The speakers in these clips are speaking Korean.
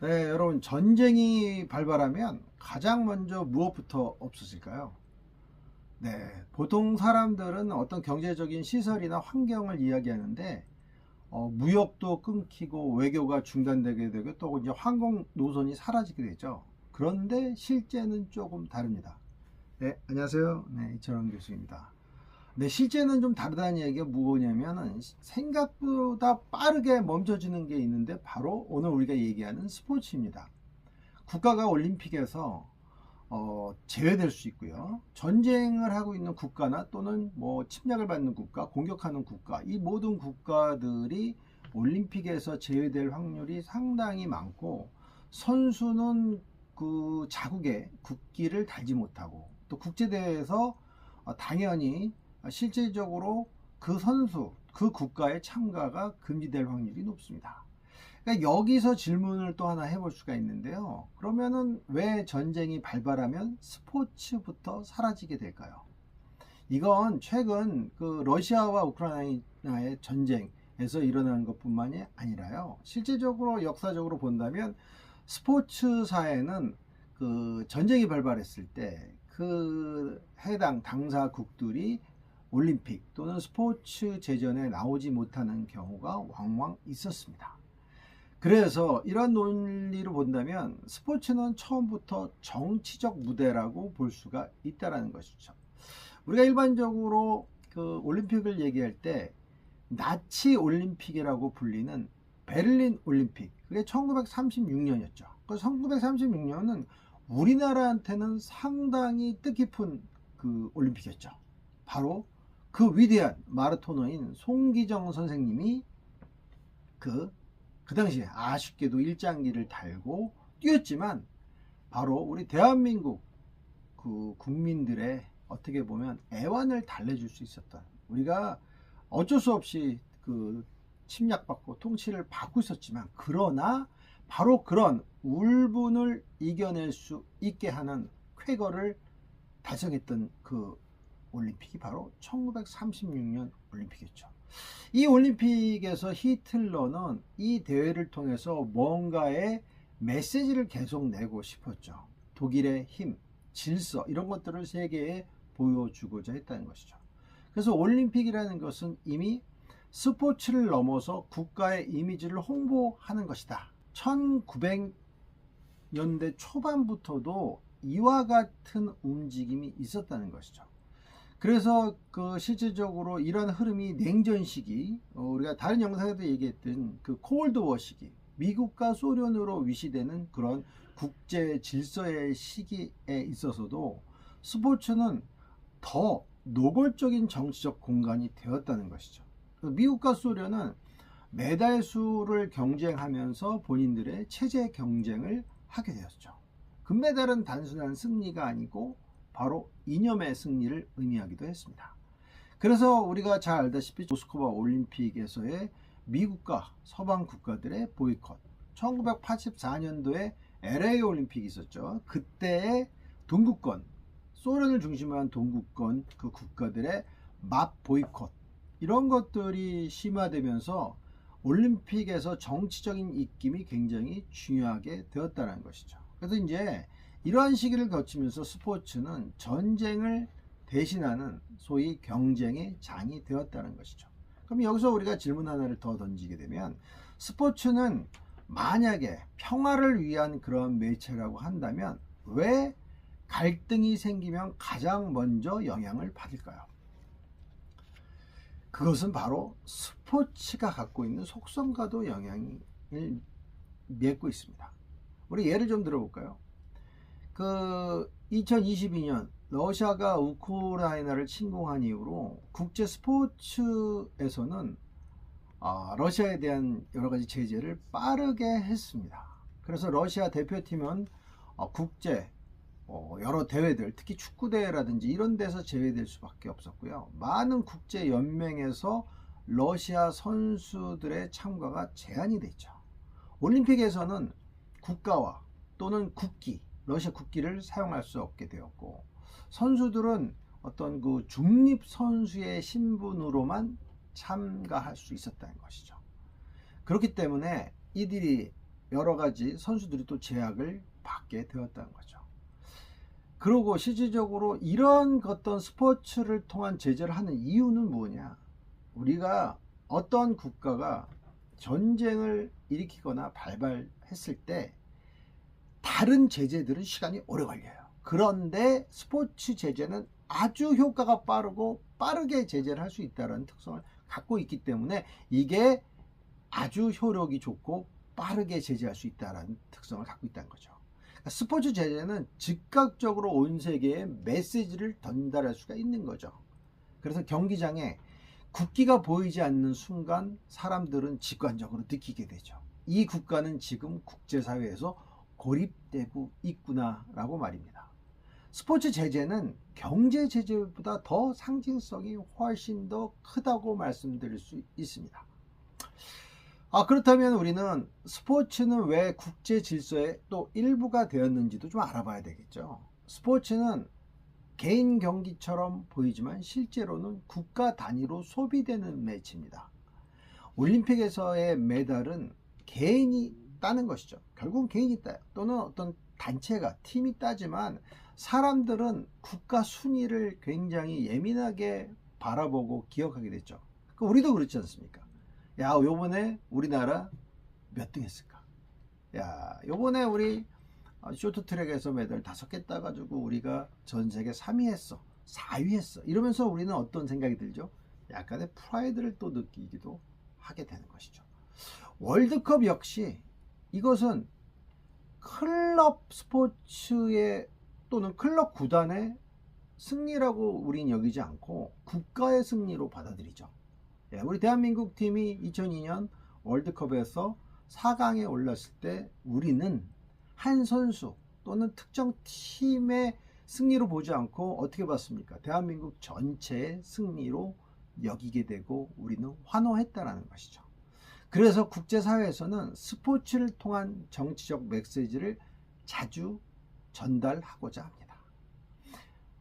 네, 여러분, 전쟁이 발발하면 가장 먼저 무엇부터 없어질까요? 네, 보통 사람들은 어떤 경제적인 시설이나 환경을 이야기하는데 무역도 끊기고 외교가 중단되게 되고 또 이제 항공 노선이 사라지게 되죠. 그런데 실제는 조금 다릅니다. 네, 안녕하세요. 네, 이철원 교수입니다. 네, 실제는 좀 다르다는 얘기가 뭐냐면은 생각보다 빠르게 멈춰지는 게 있는데 바로 오늘 우리가 얘기하는 스포츠입니다. 국가가 올림픽에서 제외될 수 있고요. 전쟁을 하고 있는 국가나 또는 뭐 침략을 받는 국가, 공격하는 국가, 이 모든 국가들이 올림픽에서 제외될 확률이 상당히 많고, 선수는 그 자국의 국기를 달지 못하고 또 국제대회에서 당연히 실질적으로 그 선수, 그 국가의 참가가 금지될 확률이 높습니다. 그러니까 여기서 질문을 또 하나 해볼 수가 있는데요. 그러면은 왜 전쟁이 발발하면 스포츠부터 사라지게 될까요? 이건 최근 그 러시아와 우크라이나의 전쟁에서 일어나는 것뿐만이 아니라요. 실제적으로 역사적으로 본다면 스포츠사에는 그 전쟁이 발발했을 때 그 해당 당사국들이 올림픽 또는 스포츠 제전에 나오지 못하는 경우가 왕왕 있었습니다. 그래서 이런 논리로 본다면 스포츠는 처음부터 정치적 무대라고 볼 수가 있다는 것이죠. 우리가 일반적으로 그 올림픽을 얘기할 때 나치 올림픽이라고 불리는 베를린 올림픽, 그게 1936년이었죠. 그 1936년은 우리나라한테는 상당히 뜻깊은 그 올림픽이었죠. 바로 그 위대한 마라토너인 송기정 선생님이 그 당시에 아쉽게도 일장기를 달고 뛰었지만 바로 우리 대한민국 그 국민들의 어떻게 보면 애환을 달래줄 수 있었던, 우리가 어쩔 수 없이 그 침략받고 통치를 받고 있었지만 그러나 바로 그런 울분을 이겨낼 수 있게 하는 쾌거를 달성했던 그 올림픽이 바로 1936년 올림픽이었죠. 이 올림픽에서 히틀러는 이 대회를 통해서 뭔가의 메시지를 계속 내고 싶었죠. 독일의 힘, 질서, 이런 것들을 세계에 보여주고자 했다는 것이죠. 그래서 올림픽이라는 것은 이미 스포츠를 넘어서 국가의 이미지를 홍보하는 것이다. 1900년대 초반부터도 이와 같은 움직임이 있었다는 것이죠. 그래서 그 실질적으로 이런 흐름이 냉전 시기, 우리가 다른 영상에도 얘기했던 그 콜드워 시기, 미국과 소련으로 위시되는 그런 국제 질서의 시기에 있어서도 스포츠는 더 노골적인 정치적 공간이 되었다는 것이죠. 미국과 소련은 메달 수를 경쟁하면서 본인들의 체제 경쟁을 하게 되었죠. 금메달은 단순한 승리가 아니고 바로 이념의 승리를 의미하기도 했습니다. 그래서 우리가 잘 알다시피 모스크바 올림픽에서의 미국과 서방 국가들의 보이콧, 1984년도에 LA 올림픽이 있었죠. 그때의 동구권, 소련을 중심으로 한 동구권 그 국가들의 맞 보이콧, 이런 것들이 심화되면서 올림픽에서 정치적인 입김이 굉장히 중요하게 되었다는 것이죠. 그래서 이제 이러한 시기를 거치면서 스포츠는 전쟁을 대신하는 소위 경쟁의 장이 되었다는 것이죠. 그럼 여기서 우리가 질문 하나를 더 던지게 되면, 스포츠는 만약에 평화를 위한 그런 매체라고 한다면 왜 갈등이 생기면 가장 먼저 영향을 받을까요? 그것은 바로 스포츠가 갖고 있는 속성과도 영향을 맺고 있습니다. 우리 예를 좀 들어볼까요? 그 2022년 러시아가 우크라이나를 침공한 이후로 국제 스포츠에서는 러시아에 대한 여러 가지 제재를 빠르게 했습니다. 그래서 러시아 대표팀은 국제 여러 대회들, 특히 축구 대회라든지 이런 데서 제외될 수밖에 없었고요. 많은 국제 연맹에서 러시아 선수들의 참가가 제한이 됐죠. 올림픽에서는 국가와 또는 국기, 러시아 국기를 사용할 수 없게 되었고, 선수들은 어떤 그 중립 선수의 신분으로만 참가할 수 있었다는 것이죠. 그렇기 때문에 이들이 여러 가지 선수들이 또 제약을 받게 되었다는 거죠. 그리고 실질적으로 이런 어떤 스포츠를 통한 제재를 하는 이유는 뭐냐? 우리가 어떤 국가가 전쟁을 일으키거나 발발했을 때 다른 제재들은 시간이 오래 걸려요. 그런데 스포츠 제재는 아주 효과가 빠르고 빠르게 제재를 할 수 있다는 특성을 갖고 있기 때문에 이게 아주 효력이 좋고 빠르게 제재할 수 있다는 특성을 갖고 있다는 거죠. 그러니까 스포츠 제재는 즉각적으로 온 세계에 메시지를 전달할 수가 있는 거죠. 그래서 경기장에 국기가 보이지 않는 순간 사람들은 직관적으로 느끼게 되죠. 이 국가는 지금 국제사회에서 고립되고 있구나 라고 말입니다. 스포츠 제재는 경제 제재보다 더 상징성이 훨씬 더 크다고 말씀드릴 수 있습니다. 그렇다면 우리는 스포츠는 왜 국제 질서의 또 일부가 되었는지도 좀 알아봐야 되겠죠. 스포츠는 개인 경기처럼 보이지만 실제로는 국가 단위로 소비되는 매치입니다. 올림픽에서의 메달은 개인이 따는 것이죠. 결국은 개인이 따요. 또는 어떤 단체가, 팀이 따지만 사람들은 국가 순위를 굉장히 예민하게 바라보고 기억하게 됐죠. 우리도 그렇지 않습니까? 야, 요번에 우리나라 몇 등 했을까? 야, 요번에 우리 쇼트트랙에서 메달 5개 따가지고 우리가 전 세계 3위 했어, 4위 했어. 이러면서 우리는 어떤 생각이 들죠? 약간의 프라이드를 또 느끼기도 하게 되는 것이죠. 월드컵 역시 이것은 클럽 스포츠의 또는 클럽 구단의 승리라고 우린 여기지 않고 국가의 승리로 받아들이죠. 우리 대한민국 팀이 2002년 월드컵에서 4강에 올랐을 때 우리는 한 선수 또는 특정 팀의 승리로 보지 않고 어떻게 봤습니까? 대한민국 전체의 승리로 여기게 되고 우리는 환호했다라는 것이죠. 그래서 국제사회에서는 스포츠를 통한 정치적 메시지를 자주 전달하고자 합니다.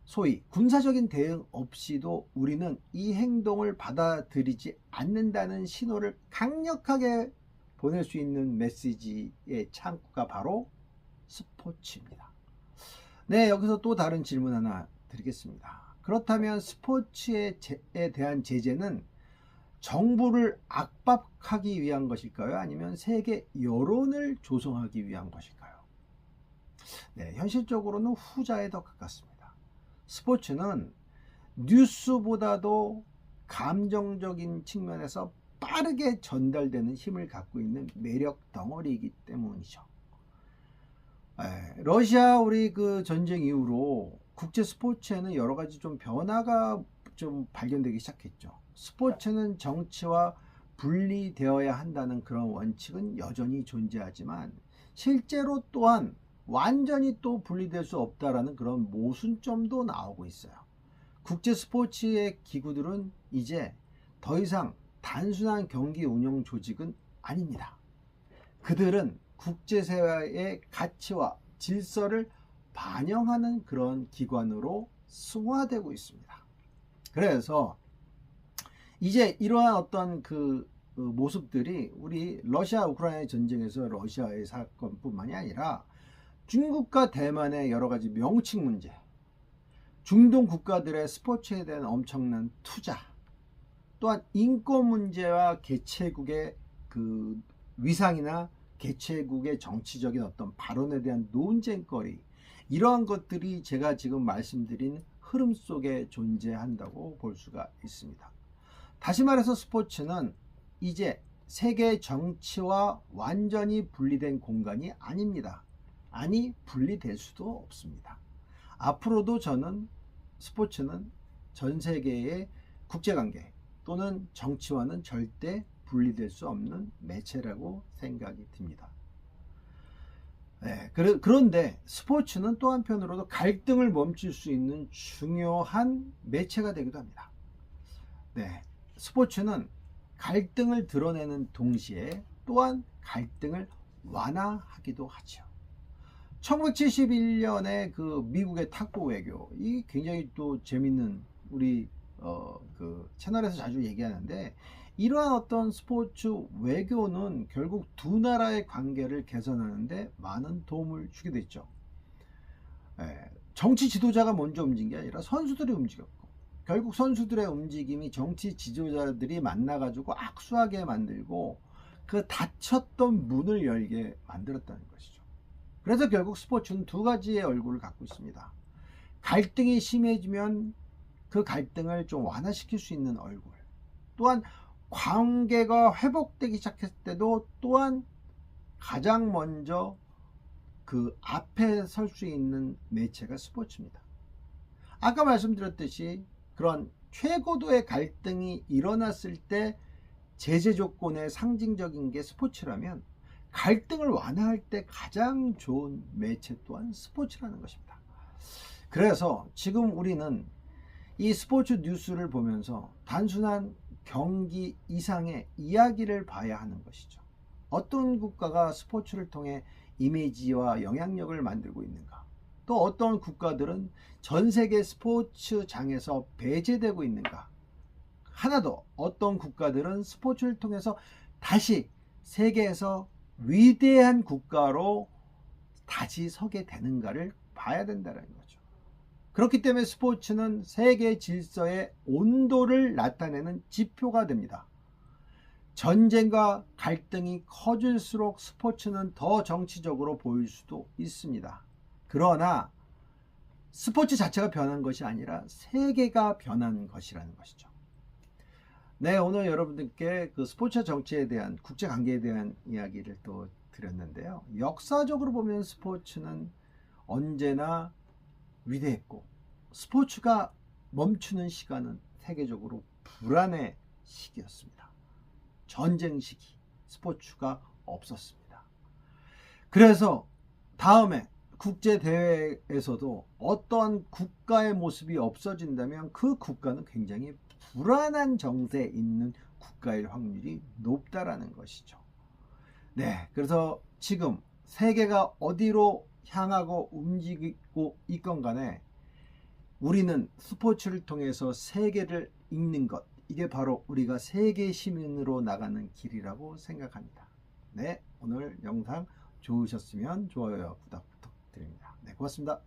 소위 군사적인 대응 없이도 우리는 이 행동을 받아들이지 않는다는 신호를 강력하게 보낼 수 있는 메시지의 창구가 바로 스포츠입니다. 네, 여기서 또 다른 질문 하나 드리겠습니다. 그렇다면 스포츠에 대한 제재는 정부를 압박하기 위한 것일까요? 아니면 세계 여론을 조성하기 위한 것일까요? 네, 현실적으로는 후자에 더 가깝습니다. 스포츠는 뉴스보다도 감정적인 측면에서 빠르게 전달되는 힘을 갖고 있는 매력 덩어리이기 때문이죠. 러시아 우리 그 전쟁 이후로 국제 스포츠에는 여러 가지 좀 변화가 좀 발견되기 시작했죠. 스포츠는 정치와 분리되어야 한다는 그런 원칙은 여전히 존재하지만 실제로 또한 완전히 또 분리될 수 없다라는 그런 모순점도 나오고 있어요. 국제 스포츠의 기구들은 이제 더 이상 단순한 경기 운영 조직은 아닙니다. 그들은 국제사회의 가치와 질서를 반영하는 그런 기관으로 승화되고 있습니다. 그래서 이제 이러한 어떤 그 모습들이 우리 러시아 우크라이나 전쟁에서 러시아의 사건뿐만이 아니라 중국과 대만의 여러 가지 명칭 문제, 중동 국가들의 스포츠에 대한 엄청난 투자, 또한 인권 문제와 개최국의 그 위상이나 개최국의 정치적인 어떤 발언에 대한 논쟁거리, 이러한 것들이 제가 지금 말씀드린 흐름 속에 존재한다고 볼 수가 있습니다. 다시 말해서 스포츠는 이제 세계 정치와 완전히 분리된 공간이 아닙니다. 아니, 분리될 수도 없습니다. 앞으로도 저는 스포츠는 전 세계의 국제관계 또는 정치와는 절대 분리될 수 없는 매체라고 생각이 듭니다. 그런데 스포츠는 또 한편으로도 갈등을 멈출 수 있는 중요한 매체가 되기도 합니다. 스포츠는 갈등을 드러내는 동시에 또한 갈등을 완화하기도 하죠. 1971년에 그 미국의 탁구 외교, 이 굉장히 또 재밌는 우리 그 채널에서 자주 얘기하는데, 이러한 어떤 스포츠 외교는 결국 두 나라의 관계를 개선하는데 많은 도움을 주게 됐죠. 정치 지도자가 먼저 움직인 게 아니라 선수들이 움직였고, 결국 선수들의 움직임이 정치 지도자들이 만나가지고 악수하게 만들고 그 닫혔던 문을 열게 만들었다는 것이죠. 그래서 결국 스포츠는 두 가지의 얼굴을 갖고 있습니다. 갈등이 심해지면 그 갈등을 좀 완화시킬 수 있는 얼굴, 또한 관계가 회복되기 시작했을 때도 또한 가장 먼저 그 앞에 설 수 있는 매체가 스포츠입니다. 아까 말씀드렸듯이 그런 최고도의 갈등이 일어났을 때 제재 조건의 상징적인 게 스포츠라면, 갈등을 완화할 때 가장 좋은 매체 또한 스포츠라는 것입니다. 그래서 지금 우리는 이 스포츠 뉴스를 보면서 단순한 경기 이상의 이야기를 봐야 하는 것이죠. 어떤 국가가 스포츠를 통해 이미지와 영향력을 만들고 있는가, 또 어떤 국가들은 전 세계 스포츠장에서 배제되고 있는가, 하나 더 어떤 국가들은 스포츠를 통해서 다시 세계에서 위대한 국가로 다시 서게 되는가를 봐야 된다는 거죠. 그렇기 때문에 스포츠는 세계 질서의 온도를 나타내는 지표가 됩니다. 전쟁과 갈등이 커질수록 스포츠는 더 정치적으로 보일 수도 있습니다. 그러나 스포츠 자체가 변한 것이 아니라 세계가 변한 것이라는 것이죠. 네, 오늘 여러분들께 그 스포츠와 정치에 대한, 국제관계에 대한 이야기를 또 드렸는데요. 역사적으로 보면 스포츠는 언제나 위대했고, 스포츠가 멈추는 시간은 세계적으로 불안의 시기였습니다. 전쟁 시기, 스포츠가 없었습니다. 그래서 다음에 국제대회에서도 어떠한 국가의 모습이 없어진다면 그 국가는 굉장히 불안한 정세에 있는 국가일 확률이 높다라는 것이죠. 네, 그래서 지금 세계가 어디로 향하고 움직이고 있건 간에 우리는 스포츠를 통해서 세계를 읽는 것, 이게 바로 우리가 세계 시민으로 나가는 길이라고 생각합니다. 네, 오늘 영상 좋으셨으면 좋아요와 구독 부탁드립니다. 네, 고맙습니다.